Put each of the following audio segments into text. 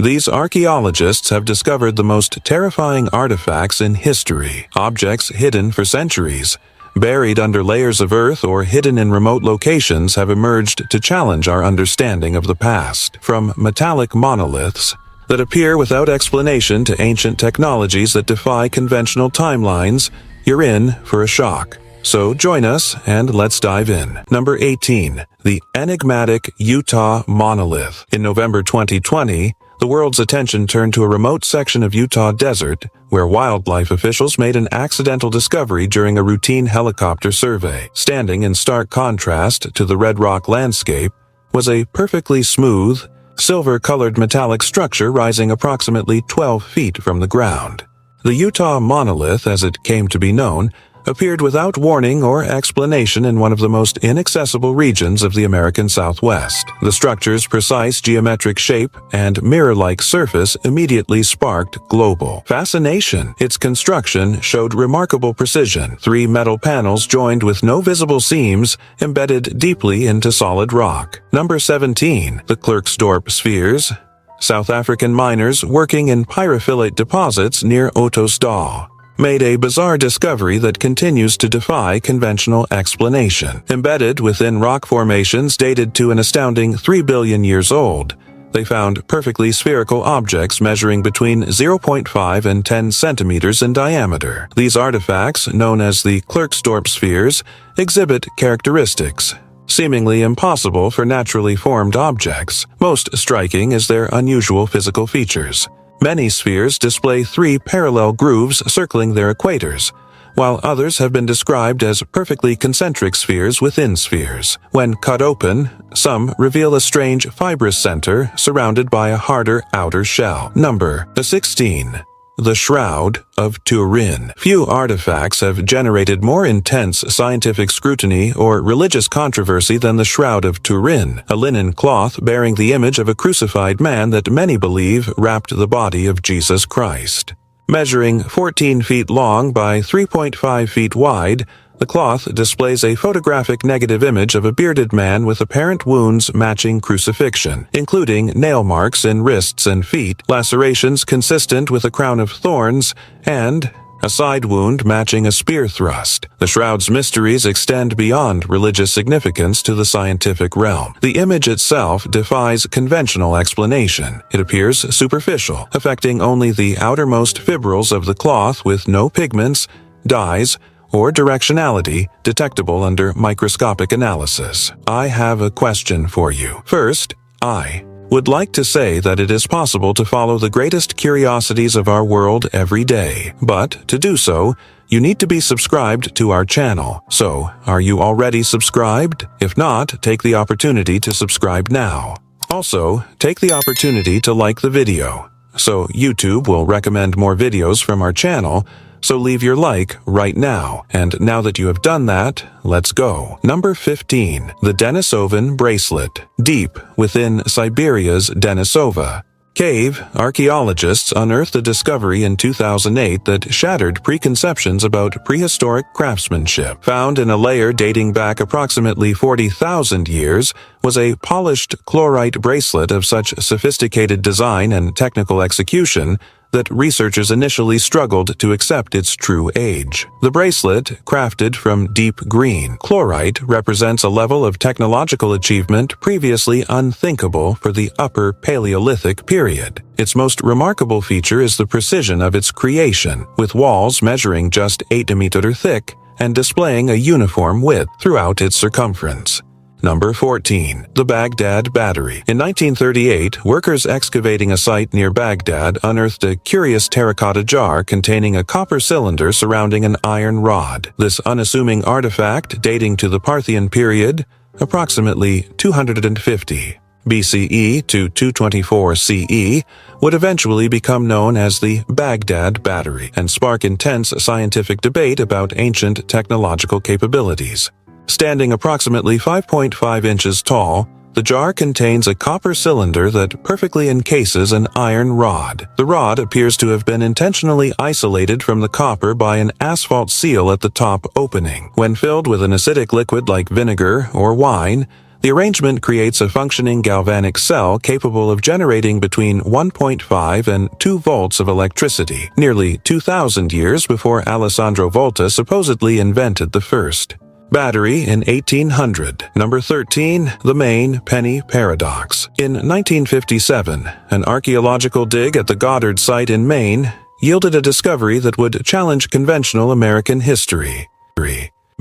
These archaeologists have discovered the most terrifying artifacts in history, objects hidden for centuries. Buried under layers of earth or hidden in remote locations have emerged to challenge our understanding of the past, from metallic monoliths that appear without explanation to ancient technologies that defy conventional timelines. You're in for a shock. So join us and let's dive in. Number 18. The enigmatic Utah monolith. In November 2020, the world's attention turned to a remote section of Utah desert where wildlife officials made an accidental discovery during a routine helicopter survey. Standing in stark contrast to the red rock landscape was a perfectly smooth, silver-colored metallic structure rising approximately 12 feet from the ground. The Utah monolith, as it came to be known, appeared without warning or explanation in one of the most inaccessible regions of the American Southwest. The structure's precise geometric shape and mirror-like surface immediately sparked global fascination. Its construction showed remarkable precision, 3 metal panels joined with no visible seams embedded deeply into solid rock. Number 17. The Klerksdorp Spheres. South African miners working in pyrophyllite deposits near Ottosdal made a bizarre discovery that continues to defy conventional explanation. Embedded within rock formations dated to an astounding 3 billion years old, they found perfectly spherical objects measuring between 0.5 and 10 centimeters in diameter. These artifacts, known as the Klerksdorp Spheres, exhibit characteristics seemingly impossible for naturally formed objects. Most striking is their unusual physical features. Many spheres display 3 parallel grooves circling their equators, while others have been described as perfectly concentric spheres within spheres. When cut open, some reveal a strange fibrous center surrounded by a harder outer shell. Number 16. The Shroud of Turin. Few artifacts have generated more intense scientific scrutiny or religious controversy than the Shroud of Turin, a linen cloth bearing the image of a crucified man that many believe wrapped the body of Jesus Christ. Measuring 14 feet long by 3.5 feet wide, the cloth displays a photographic negative image of a bearded man with apparent wounds matching crucifixion, including nail marks in wrists and feet, lacerations consistent with a crown of thorns, and a side wound matching a spear thrust. The shroud's mysteries extend beyond religious significance to the scientific realm. The image itself defies conventional explanation. It appears superficial, affecting only the outermost fibrils of the cloth with no pigments, dyes, or directionality detectable under microscopic analysis. I have a question for you. First, I would like to say that it is possible to follow the greatest curiosities of our world every day, but to do so, you need to be subscribed to our channel. So, are you already subscribed? If not, take the opportunity to subscribe now. Also, take the opportunity to like the video, so YouTube will recommend more videos from our channel. So leave your like right now. And now that you have done that, let's go. Number 15. The Denisovan Bracelet. Deep within Siberia's Denisova cave, archaeologists unearthed a discovery in 2008 that shattered preconceptions about prehistoric craftsmanship. Found in a layer dating back approximately 40,000 years was a polished chlorite bracelet of such sophisticated design and technical execution that researchers initially struggled to accept its true age. The bracelet, crafted from deep green chlorite, represents a level of technological achievement previously unthinkable for the Upper Paleolithic period. Its most remarkable feature is the precision of its creation, with walls measuring just 8 meters thick and displaying a uniform width throughout its circumference. Number 14. The Baghdad Battery. In 1938, workers excavating a site near Baghdad unearthed a curious terracotta jar containing a copper cylinder surrounding an iron rod. This unassuming artifact, dating to the Parthian period, approximately 250 BCE to 224 CE, would eventually become known as the Baghdad Battery and spark intense scientific debate about ancient technological capabilities. Standing approximately 5.5 inches tall, the jar contains a copper cylinder that perfectly encases an iron rod. The rod appears to have been intentionally isolated from the copper by an asphalt seal at the top opening. When filled with an acidic liquid like vinegar or wine, The arrangement creates a functioning galvanic cell capable of generating between 1.5 and 2 volts of electricity, nearly 2,000 years before Alessandro Volta supposedly invented the first. Battery in 1800. Number 13. The main penny paradox. In 1957, an archaeological dig at the Goddard site in Maine yielded a discovery that would challenge conventional American history.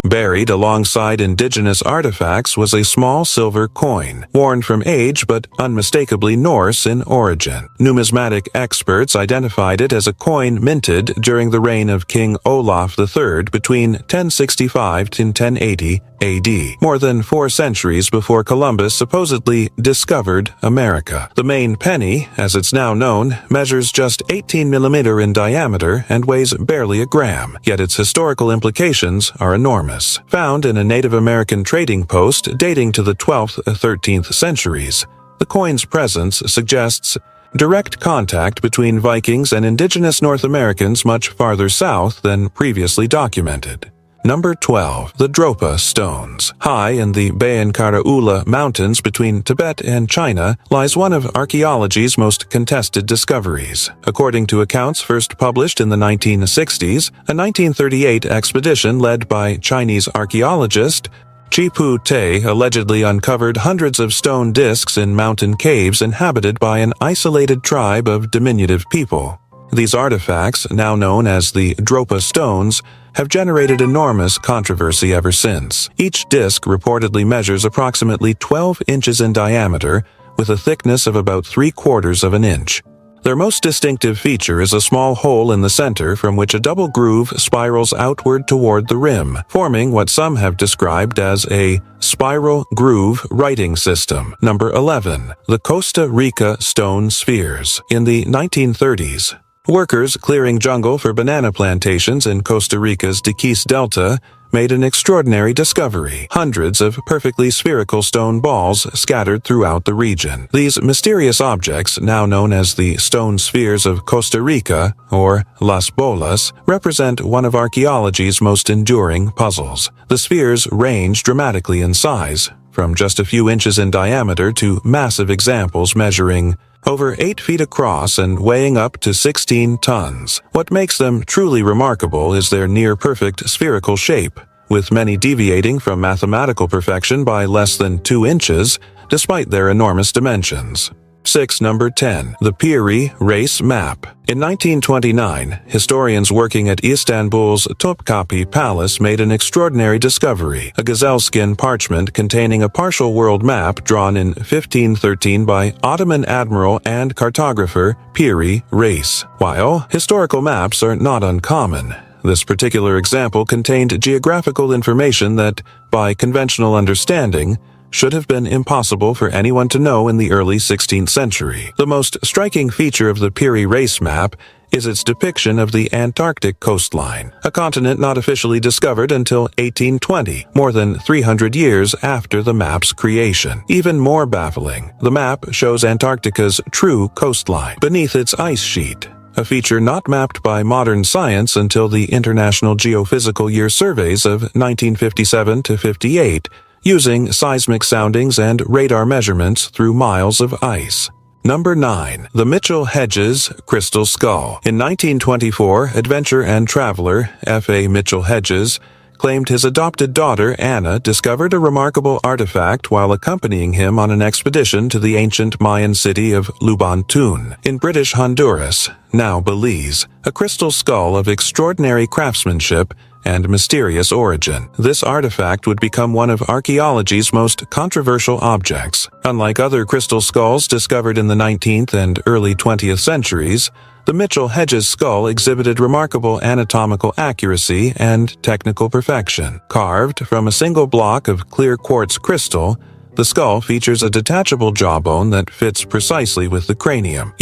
Buried alongside indigenous artifacts was a small silver coin, worn from age but unmistakably Norse in origin. Numismatic experts identified it as a coin minted during the reign of King Olaf III between 1065 and 1080 AD, more than 4 centuries before Columbus supposedly discovered America. The main penny, as it's now known, measures just 18 millimeter in diameter and weighs barely a gram, yet its historical implications are enormous. Found in a Native American trading post dating to the 12th and 13th centuries, the coin's presence suggests direct contact between Vikings and indigenous North Americans much farther south than previously documented. Number 12. The Dropa Stones. High in the Bayankaraula Mountains between Tibet and China lies one of archaeology's most contested discoveries. According to accounts first published in the 1960s, a 1938 expedition led by Chinese archaeologist Chipu Te allegedly uncovered hundreds of stone discs in mountain caves inhabited by an isolated tribe of diminutive people. These artifacts, now known as the Dropa Stones, have generated enormous controversy ever since. Each disc reportedly measures approximately 12 inches in diameter, with a thickness of about 3/4 of an inch. Their most distinctive feature is a small hole in the center from which a double groove spirals outward toward the rim, forming what some have described as a spiral groove writing system. Number 11. The Costa Rica Stone Spheres. In the 1930s, workers clearing jungle for banana plantations in Costa Rica's Diquís Delta made an extraordinary discovery: hundreds of perfectly spherical stone balls scattered throughout the region. These mysterious objects, now known as the stone spheres of Costa Rica, or Las Bolas, represent one of archaeology's most enduring puzzles. The spheres range dramatically in size, from just a few inches in diameter to massive examples measuring over 8 feet across and weighing up to 16 tons. What makes them truly remarkable is their near-perfect spherical shape, with many deviating from mathematical perfection by less than 2 inches, despite their enormous dimensions. 6. Number 10. The Piri Race Map. In 1929, historians working at Istanbul's Topkapi Palace made an extraordinary discovery: a gazelle skin parchment containing a partial world map drawn in 1513 by Ottoman admiral and cartographer Piri Reis. While historical maps are not uncommon, this particular example contained geographical information that, by conventional understanding, should have been impossible for anyone to know in the early 16th century. The most striking feature of the Piri Race map is its depiction of the Antarctic coastline, a continent not officially discovered until 1820, more than 300 years after the map's creation. Even more baffling, the map shows Antarctica's true coastline beneath its ice sheet, a feature not mapped by modern science until the International Geophysical Year surveys of 1957 to 58, using seismic soundings and radar measurements through miles of ice. Number 9. The Mitchell-Hedges Crystal Skull. In 1924, adventurer and traveler F.A. Mitchell-Hedges claimed his adopted daughter Anna discovered a remarkable artifact while accompanying him on an expedition to the ancient Mayan city of Lubantun in British Honduras, now Belize, a crystal skull of extraordinary craftsmanship and mysterious origin. This artifact would become one of archaeology's most controversial objects. Unlike other crystal skulls discovered in the 19th and early 20th centuries, the Mitchell-Hedges skull exhibited remarkable anatomical accuracy and technical perfection. Carved from a single block of clear quartz crystal, the skull features a detachable jawbone that fits precisely with the cranium.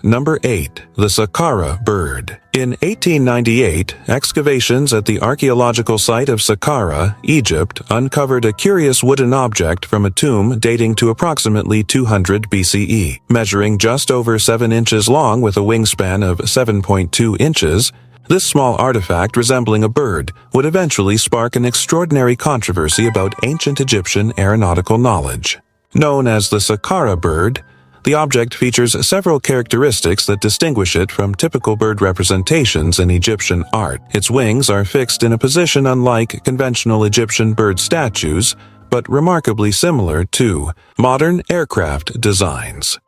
Number 8. The Saqqara Bird. In 1898, excavations at the archaeological site of Saqqara, Egypt, uncovered a curious wooden object from a tomb dating to approximately 200 BCE. Measuring just over 7 inches long with a wingspan of 7.2 inches, This small artifact resembling a bird would eventually spark an extraordinary controversy about ancient Egyptian aeronautical knowledge. Known as the Saqqara bird, the object features several characteristics that distinguish it from typical bird representations in Egyptian art. Its wings are fixed in a position unlike conventional Egyptian bird statues, but remarkably similar to modern aircraft designs.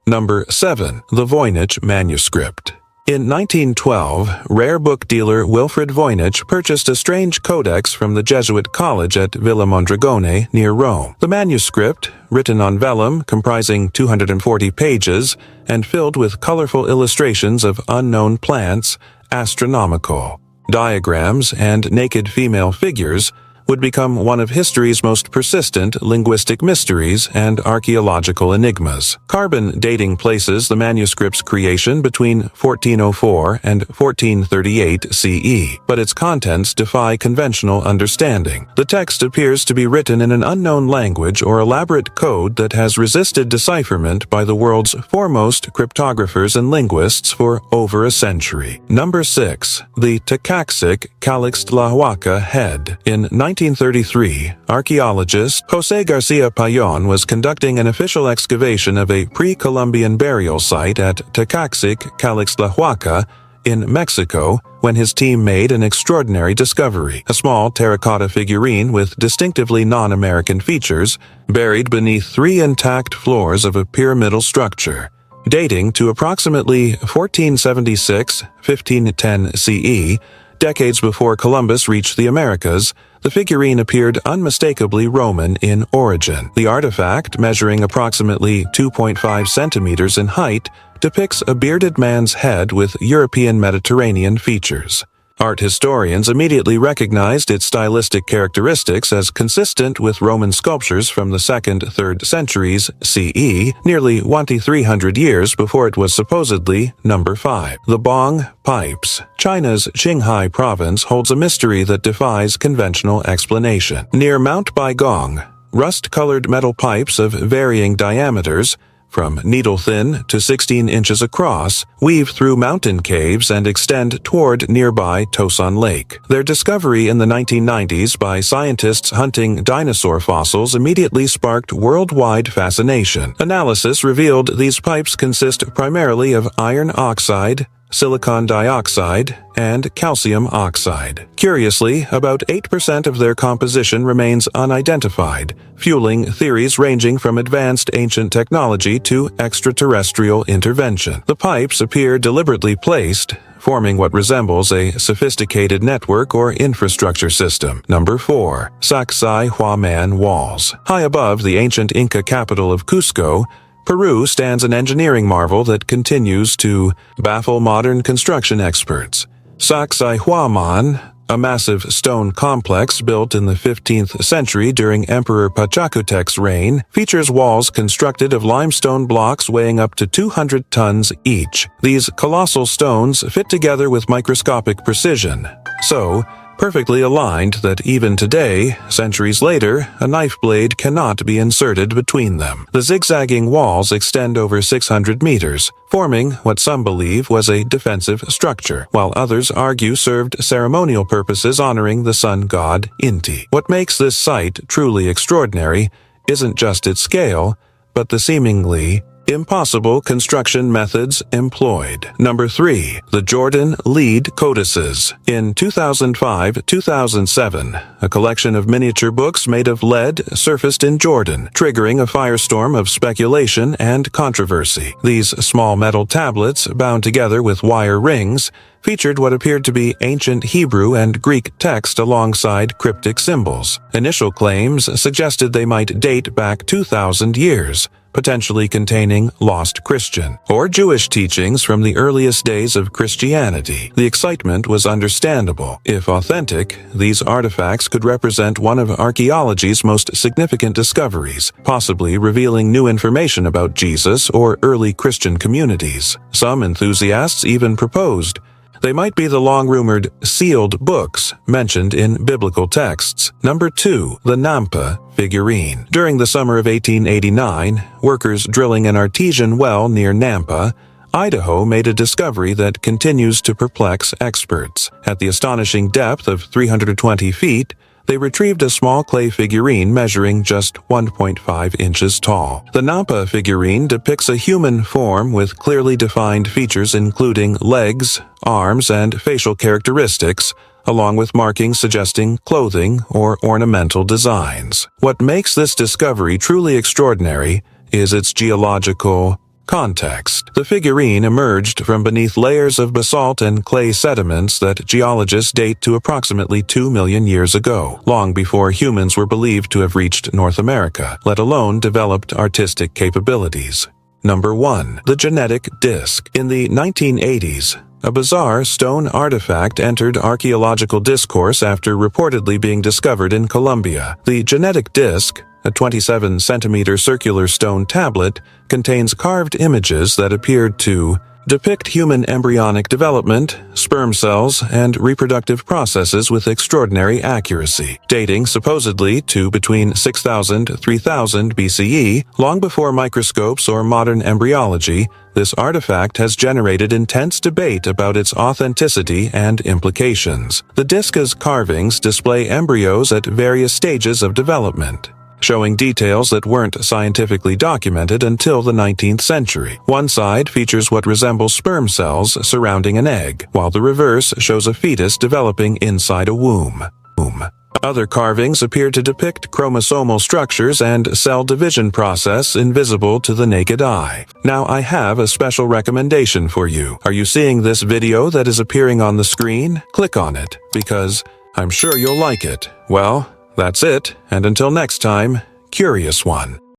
Number 7. The Voynich Manuscript. In 1912, rare book dealer Wilfrid Voynich purchased a strange codex from the Jesuit college at Villa Mondragone near Rome. The manuscript, written on vellum comprising 240 pages and filled with colorful illustrations of unknown plants, astronomical diagrams, and naked female figures, would become one of history's most persistent linguistic mysteries and archaeological enigmas. Carbon dating places the manuscript's creation between 1404 and 1438 CE, but its contents defy conventional understanding. The text appears to be written in an unknown language or elaborate code that has resisted decipherment by the world's foremost cryptographers and linguists for over a century. Number 6. The Takaxic Calixtlahuaca head. In 1933, archaeologist José García Payón was conducting an official excavation of a pre-Columbian burial site at Takaxic Calixtlahuaca in Mexico when his team made an extraordinary discovery: a small terracotta figurine with distinctively non-American features buried beneath 3 intact floors of a pyramidal structure. Dating to approximately 1476-1510 CE, decades before Columbus reached the Americas, the figurine appeared unmistakably Roman in origin. The artifact, measuring approximately 2.5 centimeters in height, depicts a bearded man's head with European Mediterranean features. Art historians immediately recognized its stylistic characteristics as consistent with Roman sculptures from the 2nd-3rd centuries CE, nearly 1,300 years before it was supposedly number 5. The Bong Pipes. China's Qinghai province holds a mystery that defies conventional explanation. Near Mount Baigong, rust-colored metal pipes of varying diameters, from needle-thin to 16 inches across, weave through mountain caves and extend toward nearby Tosan Lake. Their discovery in the 1990s by scientists hunting dinosaur fossils immediately sparked worldwide fascination. Analysis revealed these pipes consist primarily of iron oxide, silicon dioxide, and calcium oxide. Curiously, about 8% of their composition remains unidentified, fueling theories ranging from advanced ancient technology to extraterrestrial intervention. The pipes appear deliberately placed, forming what resembles a sophisticated network or infrastructure system. Number 4. Sacsayhuaman Walls. High above the ancient Inca capital of Cusco, Peru stands an engineering marvel that continues to baffle modern construction experts. Sacsayhuaman, a massive stone complex built in the 15th century during Emperor Pachacutec's reign, features walls constructed of limestone blocks weighing up to 200 tons each. These colossal stones fit together with microscopic precision, so perfectly aligned that even today, centuries later, a knife blade cannot be inserted between them. The zigzagging walls extend over 600 meters, forming what some believe was a defensive structure, while others argue served ceremonial purposes honoring the sun god Inti. What makes this site truly extraordinary isn't just its scale, but the seemingly impossible construction methods employed. Number 3. The Jordan Lead Codices. In 2005-2007, a collection of miniature books made of lead surfaced in Jordan, triggering a firestorm of speculation and controversy. These small metal tablets, bound together with wire rings, featured what appeared to be ancient Hebrew and Greek text alongside cryptic symbols. Initial claims suggested they might date back 2,000 years, potentially containing lost Christian or Jewish teachings from the earliest days of Christianity. The excitement was understandable. If authentic, these artifacts could represent one of archaeology's most significant discoveries, possibly revealing new information about Jesus or early Christian communities. Some enthusiasts even proposed they might be the long-rumored sealed books mentioned in biblical texts. Number 2. The Nampa Figurine. During the summer of 1889, workers drilling an artesian well near Nampa Idaho made a discovery that continues to perplex experts. At the astonishing depth of 320 feet, they retrieved a small clay figurine measuring just 1.5 inches tall. The Nampa figurine depicts a human form with clearly defined features including legs, arms, and facial characteristics, along with markings suggesting clothing or ornamental designs. What makes this discovery truly extraordinary is its geological context. The figurine emerged from beneath layers of basalt and clay sediments that geologists date to approximately 2 million years ago, long before humans were believed to have reached North America, let alone developed artistic capabilities. Number 1. The genetic disc. In the 1980s, a bizarre stone artifact entered archaeological discourse after reportedly being discovered in Colombia. The genetic disc, a 27-centimeter circular stone tablet, contains carved images that appeared to depict human embryonic development, sperm cells, and reproductive processes with extraordinary accuracy. Dating supposedly to between 6000 to 3000 BCE, long before microscopes or modern embryology, this artifact has generated intense debate about its authenticity and implications. The disc's carvings display embryos at various stages of development, showing details that weren't scientifically documented until the 19th century. One side features what resembles sperm cells surrounding an egg, while the reverse shows a fetus developing inside a womb. Other carvings appear to depict chromosomal structures and cell division process invisible to the naked eye. Now I have a special recommendation for you. Are you seeing this video that is appearing on the screen? Click on it, because I'm sure you'll like it. Well, that's it, and until next time, Curious One.